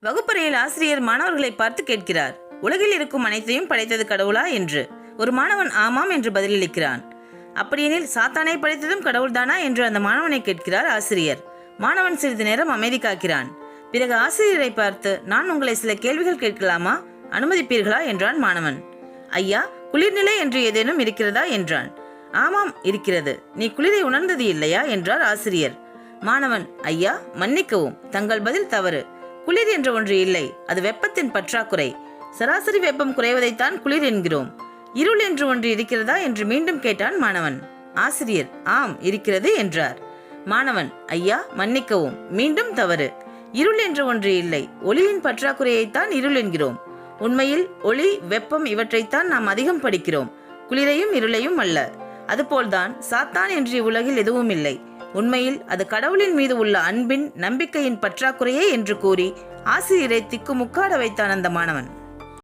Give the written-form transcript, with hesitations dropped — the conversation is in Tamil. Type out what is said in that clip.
வகுப்பறையில் ஆசிரியர் மாணவர்களை பார்த்து கேட்கிறார், உலகில் இருக்கும் அனைத்தையும் படைத்தது கடவுளா என்று. ஒரு மாணவன் ஆமாம் என்று பதிலளிக்கிறான். அப்படியெனில் சாத்தானை படைத்ததும் கடவுள்தானா என்று அந்த மாணவனை கேட்கிறார் ஆசிரியர். மாணவன் சிறிது நேரம் அமைதி காக்கிறான். பிறகு ஆசிரியரை பார்த்து, நான் உங்களை சில கேள்விகள் கேட்கலாமா, அனுமதிப்பீர்களா என்றான் மாணவன். ஐயா, குளிர்நிலை என்று ஏதேனும் இருக்கிறதா என்றான். ஆமாம் இருக்கிறது, நீ குளிரை உணர்ந்தது இல்லையா என்றார் ஆசிரியர். மாணவன், ஐயா மன்னிக்கவும், தங்கள் பதில் தவறு. குளிர் என்ற ஒன்று இல்லை, அது வெப்பத்தின் பற்றாக்குறை. சராசரி வெப்பம் குறைவதைத்தான் குளிர் என்கிறோம். இருள் என்று ஒன்று இருக்கிறதா என்று மீண்டும் கேட்டான் மாணவன். ஆசிரியர், ஆம் இருக்கிறது என்றார். மாணவன், ஐயா மன்னிக்கவும், மீண்டும் தவறு. இருள் என்று ஒன்று இல்லை, ஒளியின் பற்றாக்குறையைத்தான் இருள் என்கிறோம். உண்மையில் ஒளி, வெப்பம் இவற்றைத்தான் நாம் அதிகம் படிக்கிறோம், குளிரையும் இருளையும் அல்ல. அதுபோல்தான் சாத்தான் என்று உலகில் எதுவும் இல்லை. உண்மையில் அது கடவுளின் மீது உள்ள அன்பின், நம்பிக்கையின் பற்றாக்குறையே என்று கூறி ஆசிரியரை திக்குமுக்காட வைத்தான் அந்த மாணவன்.